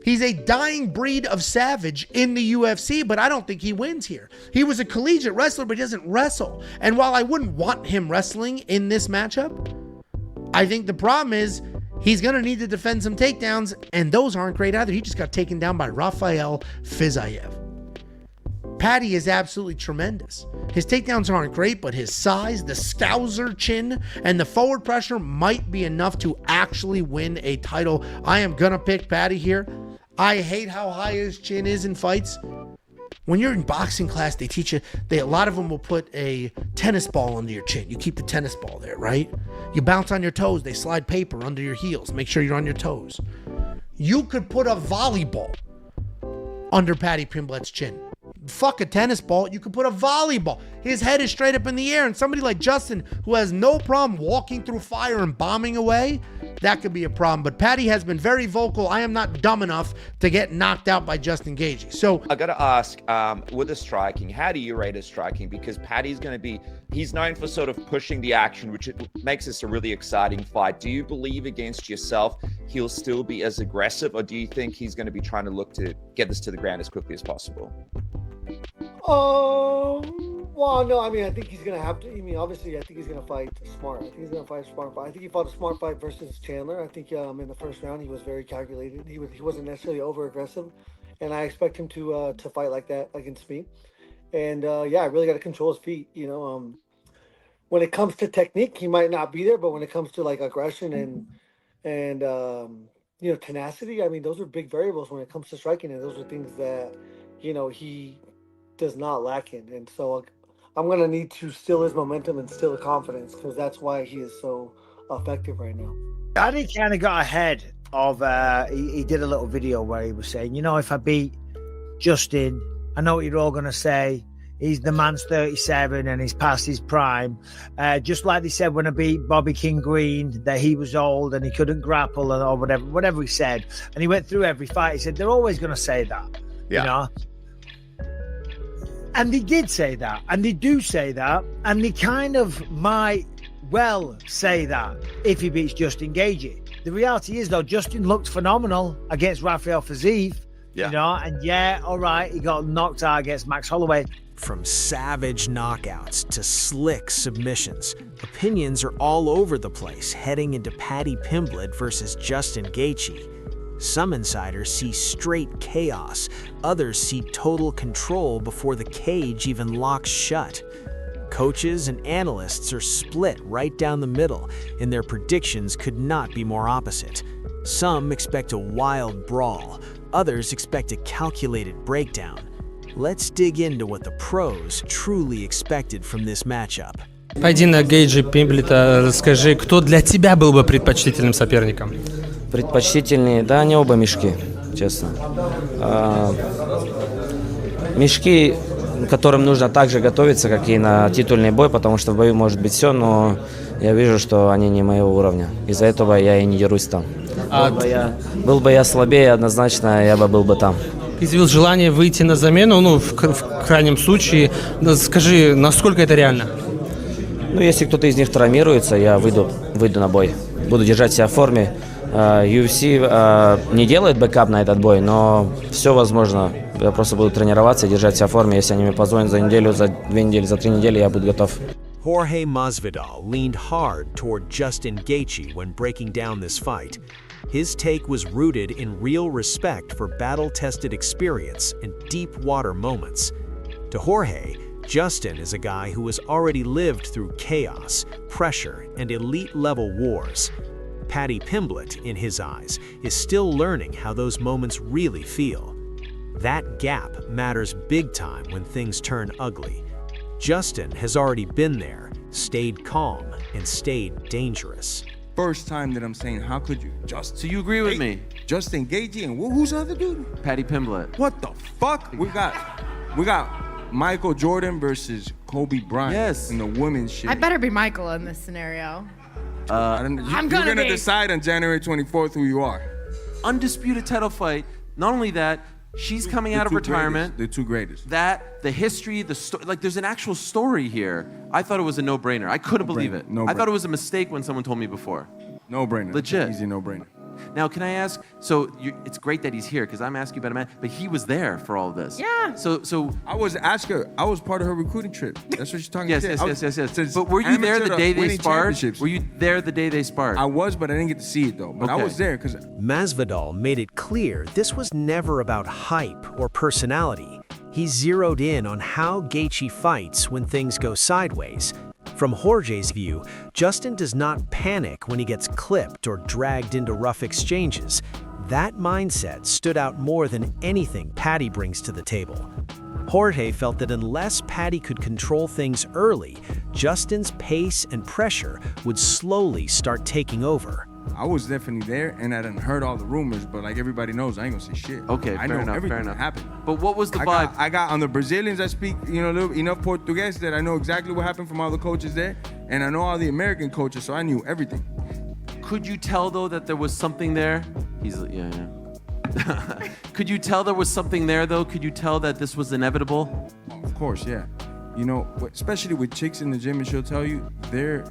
He's a dying breed of savage in the UFC, but I don't think he wins here. He was a collegiate wrestler, but he doesn't wrestle. And while I wouldn't want him wrestling in this matchup, I think the problem is he's going to need to defend some takedowns, and those aren't great either. He just got taken down by Rafael Fiziev. Paddy is absolutely tremendous. His takedowns aren't great, but his size, the scouser chin, and the forward pressure might be enough to actually win a title. I am going to pick Paddy here. I hate how high his chin is in fights. When you're in boxing class, they teach you, a lot of them will put a tennis ball under your chin. You keep the tennis ball there, right? You bounce on your toes. They slide paper under your heels. Make sure you're on your toes. You could put a volleyball under Paddy Pimblett's chin. Fuck a tennis ball. You could put a volleyball. His head is straight up in the air, and somebody like Justin, who has no problem walking through fire and bombing away, that could be a problem. But Paddy has been very vocal. I am not dumb enough to get knocked out by Justin Gaethje. So I got to ask, with the striking, how do you rate his striking? Because Paddy's going to be, he's known for sort of pushing the action, which makes this a really exciting fight. Do you believe against yourself he'll still be as aggressive, or do you think he's going to be trying to look to get this to the ground as quickly as possible? Well, no, I mean, I think he's going to have to. I mean, obviously, I think he's going to fight smart. I think he's going to fight a smart fight. I think he fought a smart fight versus Chandler. I think in the first round, he was very calculated. He wasn't necessarily over-aggressive, and I expect him to fight like that against me. And, yeah, I really got to control his feet, you know. When it comes to technique, he might not be there, but when it comes to, like, aggression and you know, tenacity, I mean, those are big variables when it comes to striking, and those are things that, you know, he does not lack in. And so I'm going to need to still his momentum and still the confidence, because that's why he is so effective right now. Paddy kind of got ahead of, he did a little video where he was saying, you know, if I beat Justin, I know what you're all going to say. He's the man's 37 and he's past his prime. Just like they said when I beat Bobby King Green, that he was old and he couldn't grapple or whatever he said. And he went through every fight. He said, they're always going to say that, you know? And they did say that, and they do say that, and they kind of might well say that if he beats Justin Gaethje. The reality is, though, Justin looked phenomenal against Rafael Fiziev, you know, and yeah, all right, he got knocked out against Max Holloway. From savage knockouts to slick submissions, opinions are all over the place heading into Paddy Pimblett versus Justin Gaethje. Some insiders see straight chaos, others see total control before the cage even locks shut. Coaches and analysts are split right down the middle, and their predictions could not be more opposite. Some expect a wild brawl, others expect a calculated breakdown. Let's dig into what the pros truly expected from this matchup. Поединок Gaethje Пимблета, расскажи, кто для тебя был бы предпочтительным соперником? Предпочтительнее, да, они оба мешки, честно. Мешки, к которым нужно так же готовиться, как и на титульный бой, потому что в бою может быть все, но я вижу, что они не моего уровня. Из-за этого я и не дерусь там. Был бы я слабее, однозначно, я бы был бы там. Изъявил желание выйти на замену, ну, в крайнем случае. Скажи, насколько это реально? Ну, если кто-то из них травмируется, я выйду на бой. Буду держать себя в форме. UFC не делает бэкап на этот бой, но все возможно. Я просто буду тренироваться и держать себя в форме. Если они мне позвонят за неделю, за 2 недели, за 3 недели, я буду готов. Jorge Masvidal leaned hard toward Justin Gaethje when breaking down this fight. His take was rooted in real respect for battle-tested experience and deep-water moments. To Jorge, Justin is a guy who has already lived through chaos, pressure, and elite-level wars. Paddy Pimblett, in his eyes, is still learning how those moments really feel. That gap matters big time when things turn ugly. Justin has already been there, stayed calm, and stayed dangerous. First time that I'm saying, how could you, Justin? So you agree with me? Justin Gaethje, and who's the other dude? Paddy Pimblett. What the fuck? We got Michael Jordan versus Kobe Bryant. Yes. In the women's shit. I better be Michael in this scenario. You're gonna decide on January 24th who you are. Undisputed title fight. Not only that, she's coming out of retirement. The two greatest. That, the history, the story, like there's an actual story here. I thought it was a no-brainer. I couldn't believe it. No-brainer. I thought it was a mistake when someone told me before. No-brainer. Legit. Easy no-brainer. Now, can I ask? So it's great that he's here because I'm asking you about a man, but he was there for all of this. Yeah. So I was part of her recruiting trip. That's what she's talking yes. But were you there the day they sparred? Were you there the day they sparred? I was, but I didn't get to see it though. But I was there because Masvidal made it clear this was never about hype or personality. He zeroed in on how Gaethje fights when things go sideways. From Jorge's view, Justin does not panic when he gets clipped or dragged into rough exchanges. That mindset stood out more than anything Paddy brings to the table. Jorge felt that unless Paddy could control things early, Justin's pace and pressure would slowly start taking over. I was definitely there, and I done heard all the rumors, but like everybody knows, I ain't gonna say shit. Okay, I fair know enough, everything fair enough. that happened. But what was the vibe? I got on the Brazilians. I speak, enough Portuguese that I know exactly what happened from all the coaches there, and I know all the American coaches, so I knew everything. Could you tell though that there was something there? Yeah. Could you tell there was something there though? Could you tell that this was inevitable? Of course, yeah. Especially with chicks in the gym, and she'll tell you they're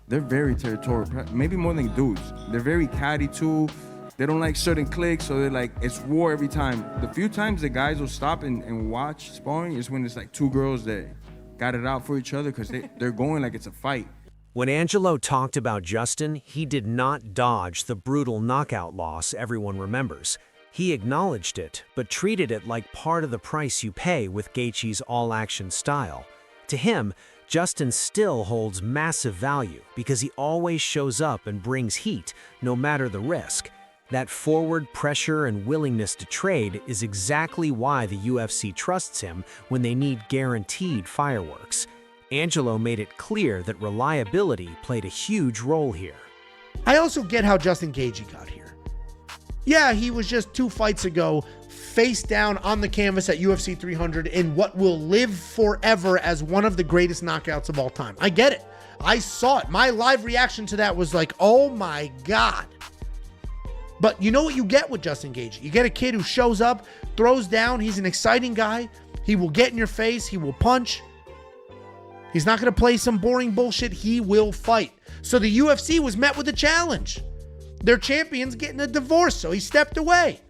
very territorial, maybe more than dudes. They're very catty too. They don't like certain cliques, so they're like, it's war every time. The few times the guys will stop and watch sparring is when it's like two girls that got it out for each other because they're going like it's a fight. When Angelo talked about Justin, he did not dodge the brutal knockout loss everyone remembers. He acknowledged it, but treated it like part of the price you pay with Gaethje's all-action style. To him, Justin still holds massive value because he always shows up and brings heat, no matter the risk. That forward pressure and willingness to trade is exactly why the UFC trusts him when they need guaranteed fireworks. Angelo made it clear that reliability played a huge role here. I also get how Justin Gaethje got here. Yeah, he was just 2 fights ago, face down on the canvas at UFC 300 in what will live forever as one of the greatest knockouts of all time. I get it. I saw it. My live reaction to that was like, oh my God. But you know what you get with Justin Gaethje? You get a kid who shows up, throws down. He's an exciting guy. He will get in your face. He will punch. He's not going to play some boring bullshit. He will fight. So the UFC was met with a challenge. Their champion's getting a divorce, so he stepped away.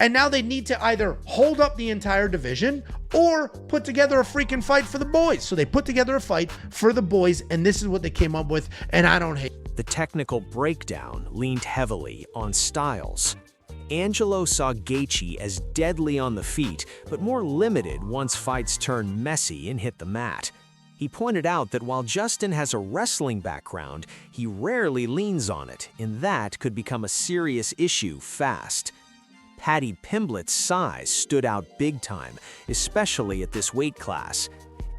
And now they need to either hold up the entire division or put together a freaking fight for the boys. So they put together a fight for the boys, and this is what they came up with, and I don't hate it. The technical breakdown leaned heavily on styles. Angelo saw Gaethje as deadly on the feet, but more limited once fights turned messy and hit the mat. He pointed out that while Justin has a wrestling background, he rarely leans on it, and that could become a serious issue fast. Paddy Pimblett's size stood out big time, especially at this weight class.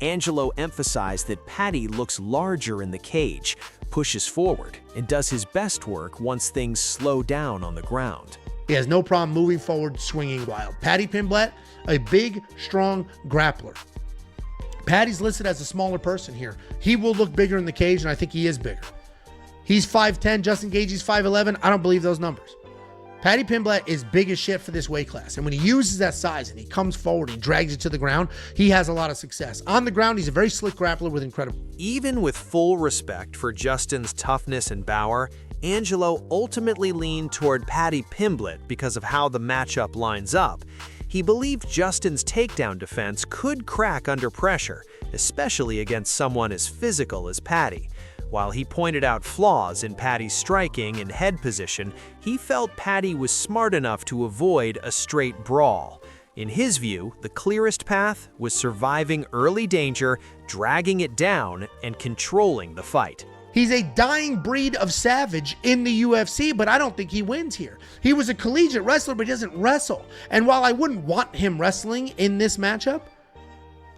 Angelo emphasized that Paddy looks larger in the cage, pushes forward, and does his best work once things slow down on the ground. He has no problem moving forward, swinging wild. Paddy Pimblett, a big, strong grappler. Paddy's listed as a smaller person here. He will look bigger in the cage, and I think he is bigger. He's 5'10", Justin Gaethje's 5'11". I don't believe those numbers. Paddy Pimblett is big as shit for this weight class, and when he uses that size and he comes forward, he drags it to the ground, he has a lot of success. On the ground, he's a very slick grappler with incredible... Even with full respect for Justin's toughness and power, Angelo ultimately leaned toward Paddy Pimblett because of how the matchup lines up. He believed Justin's takedown defense could crack under pressure, especially against someone as physical as Paddy. While he pointed out flaws in Paddy's striking and head position, he felt Paddy was smart enough to avoid a straight brawl. In his view, the clearest path was surviving early danger, dragging it down, and controlling the fight. He's a dying breed of savage in the UFC, but I don't think he wins here. He was a collegiate wrestler, but he doesn't wrestle. And while I wouldn't want him wrestling in this matchup,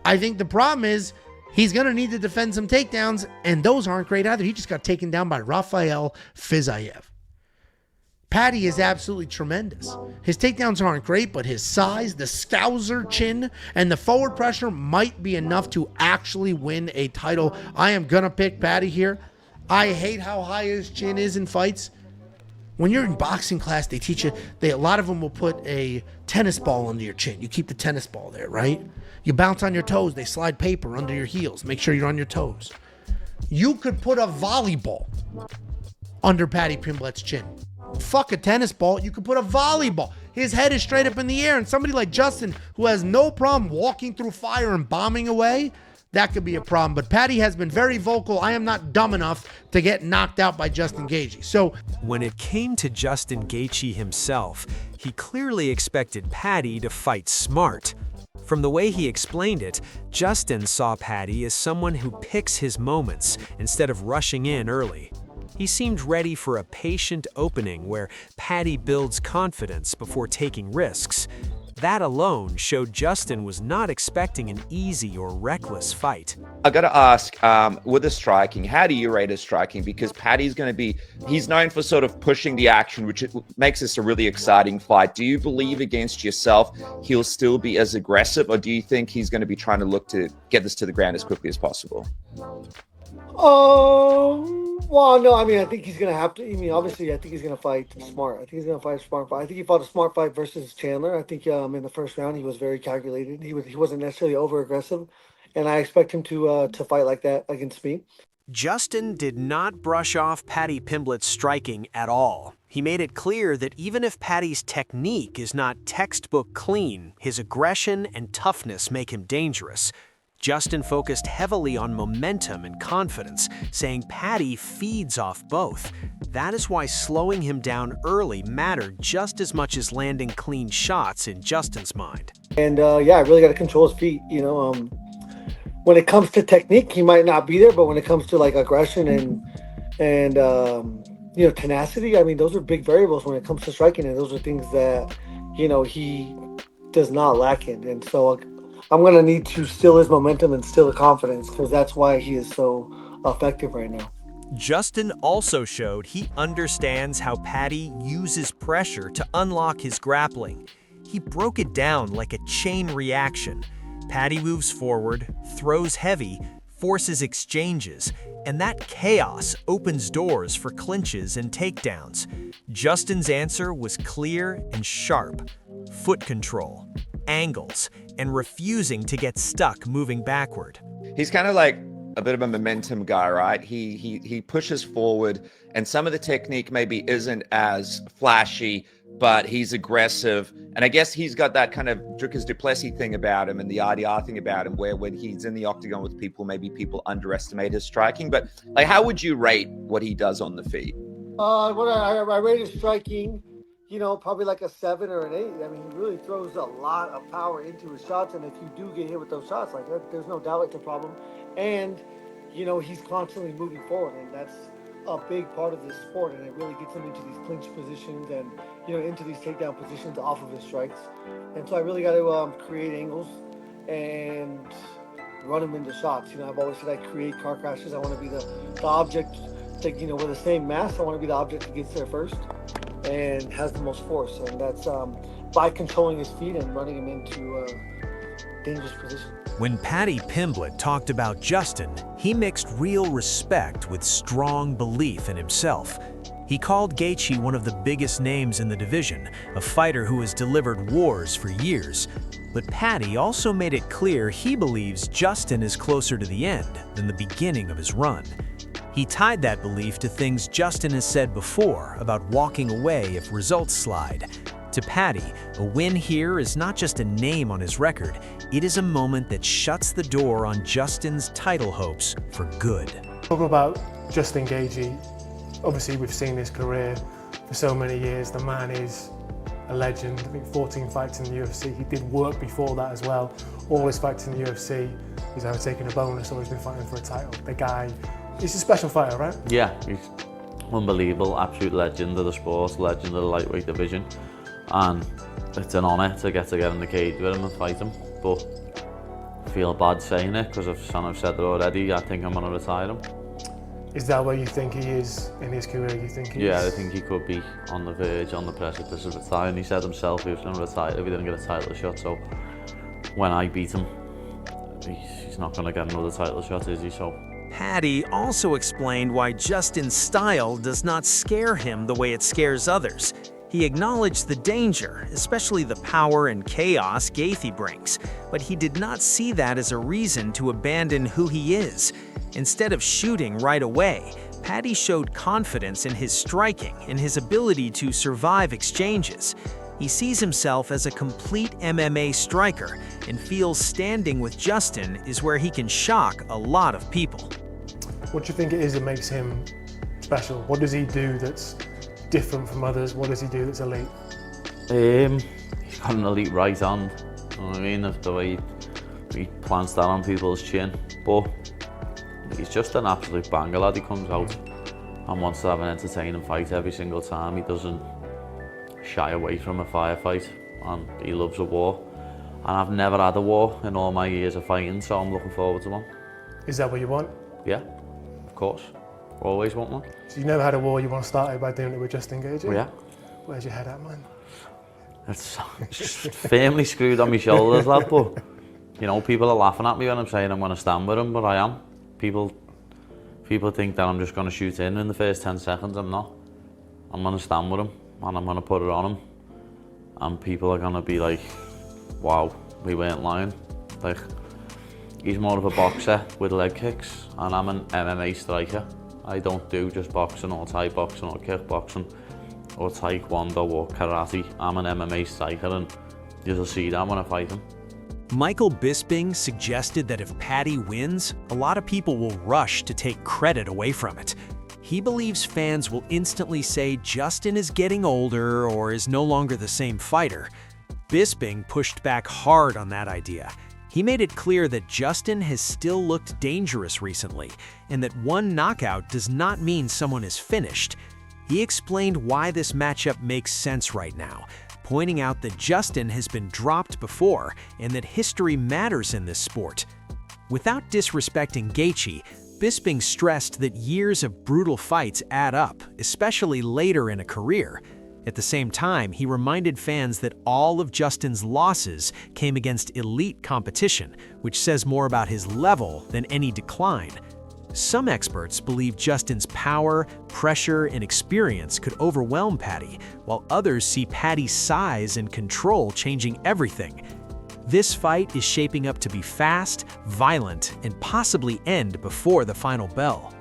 I think the problem is he's going to need to defend some takedowns, and those aren't great either. He just got taken down by Rafael Fiziev. Paddy is absolutely tremendous. His takedowns aren't great, but his size, the Scouser chin, and the forward pressure might be enough to actually win a title. I am going to pick Paddy here. I hate how high his chin is in fights. When you're in boxing class, they teach you, a lot of them will put a tennis ball under your chin. You keep the tennis ball there, right? You bounce on your toes. They slide paper under your heels. Make sure you're on your toes. You could put a volleyball under Paddy Pimblett's chin. fuck a tennis ball. You could put a volleyball. His head is straight up in the air. And somebody like Justin, who has no problem walking through fire and bombing away, that could be a problem. But Paddy has been very vocal. I am not dumb enough to get knocked out by Justin Gaethje. So when it came to Justin Gaethje himself, he clearly expected Paddy to fight smart. From the way he explained it, Justin saw Paddy as someone who picks his moments instead of rushing in early. He seemed ready for a patient opening where Paddy builds confidence before taking risks. That alone showed Justin was not expecting an easy or reckless fight. I got to ask, with the striking, how do you rate his striking? Because Paddy's going to be, he's known for sort of pushing the action, which makes this a really exciting fight. Do you believe against yourself he'll still be as aggressive, or do you think he's going to be trying to look to get this to the ground as quickly as possible? Well, no, I mean, I think he's going to have to. I mean, obviously, I think he's going to fight smart. I think he's going to fight a smart fight. I think he fought a smart fight versus Chandler. I think in the first round, he was very calculated. He wasn't necessarily over aggressive, and I expect him to fight like that against me. Justin did not brush off Paddy Pimblett's striking at all. He made it clear that even if Paddy's technique is not textbook clean, his aggression and toughness make him dangerous. Justin focused heavily on momentum and confidence, saying Paddy feeds off both. That is why slowing him down early mattered just as much as landing clean shots in Justin's mind. And yeah, I really got to control his feet. You know, when it comes to technique, he might not be there, but when it comes to like aggression and you know, tenacity, I mean, those are big variables when it comes to striking, and those are things that, you know, he does not lack in. And so I'm going to need to still his momentum and still the confidence, because that's why he is so effective right now. Justin also showed he understands how Paddy uses pressure to unlock his grappling. He broke it down like a chain reaction. Paddy moves forward, throws heavy, forces exchanges, and that chaos opens doors for clinches and takedowns. Justin's answer was clear and sharp: foot control, angles, and refusing to get stuck moving backward. He's kind of like a bit of a momentum guy, right? He pushes forward, and some of the technique maybe isn't as flashy, but he's aggressive. And I guess he's got that kind of Dricus du Plessis thing about him and the RDR thing about him, where when he's in the octagon with people, maybe people underestimate his striking. But like, how would you rate what he does on the feet? What I rate his striking, you know, probably like a 7 or an 8. I mean, he really throws a lot of power into his shots, and if you do get hit with those shots, like that, there's no doubt it's a problem. And, you know, he's constantly moving forward, and that's a big part of this sport, and it really gets him into these clinch positions and, you know, into these takedown positions off of his strikes. And so I really got to create angles and run him into shots. You know, I've always said I create car crashes. I want to be the object, like, you know, with the same mass, I want to be the object that gets there first and has the most force. And that's by controlling his feet and running him into dangerous positions. When Paddy Pimblett talked about Justin, he mixed real respect with strong belief in himself. He called Gaethje one of the biggest names in the division, a fighter who has delivered wars for years. But Paddy also made it clear he believes Justin is closer to the end than the beginning of his run. He tied that belief to things Justin has said before about walking away if results slide. To Paddy, a win here is not just a name on his record, it is a moment that shuts the door on Justin's title hopes for good. Talk about Justin Gaethje. Obviously, we've seen his career for so many years. The man is a legend. I think 14 fights in the UFC. He did work before that as well. All his fights in the UFC, he's either taken a bonus or he's been fighting for a title. The guy, he's a special fighter, right? Yeah, he's unbelievable, absolute legend of the sport, legend of the lightweight division. And it's an honour to get in the cage with him and fight him. But I feel bad saying it because I've said it already. I think I'm going to retire him. Is that where you think he is in his career? You think he's... Yeah, I think he could be on the verge, on the precipice of retiring. He said himself he was going to retire if he didn't get a title shot. So when I beat him, he's not going to get another title shot, is he? So Paddy also explained why Justin's style does not scare him the way it scares others. He acknowledged the danger, especially the power and chaos Gaethje brings, but he did not see that as a reason to abandon who he is. Instead of shooting right away, Paddy showed confidence in his striking and his ability to survive exchanges. He sees himself as a complete MMA striker and feels standing with Justin is where he can shock a lot of people. What do you think it is that makes him special? What does he do that's different from others? What does he do that's elite? He's got an elite right hand. You know what I mean? That's the way he plants that on people's chin. But he's just an absolute banger lad. He comes out and wants to have an entertaining fight every single time. He doesn't shy away from a firefight, and he loves a war. And I've never had a war in all my years of fighting, so I'm looking forward to one. Is that what you want? Yeah, of course. Always want one. So you never had a war, you want to start it by doing it with Justin Gaethje? Well, yeah. Where's your head at, man? It's firmly screwed on my shoulders, lad, but you know, people are laughing at me when I'm saying I'm going to stand with him, but I am. People think that I'm just going to shoot in the first 10 seconds. I'm not. I'm going to stand with him, and I'm going to put it on him. And people are going to be like, wow, we weren't lying. Like, he's more of a boxer with leg kicks, and I'm an MMA striker. I don't do just boxing or Thai boxing or kickboxing or taekwondo or karate. I'm an MMA striker, and you'll see that when I fight him. Michael Bisping suggested that if Paddy wins, a lot of people will rush to take credit away from it. He believes fans will instantly say Justin is getting older or is no longer the same fighter. Bisping pushed back hard on that idea. He made it clear that Justin has still looked dangerous recently, and that one knockout does not mean someone is finished. He explained why this matchup makes sense right now, pointing out that Justin has been dropped before and that history matters in this sport. Without disrespecting Gaethje, Bisping stressed that years of brutal fights add up, especially later in a career. At the same time, he reminded fans that all of Justin's losses came against elite competition, which says more about his level than any decline. Some experts believe Justin's power, pressure, and experience could overwhelm Paddy, while others see Paddy's size and control changing everything. This fight is shaping up to be fast, violent, and possibly end before the final bell.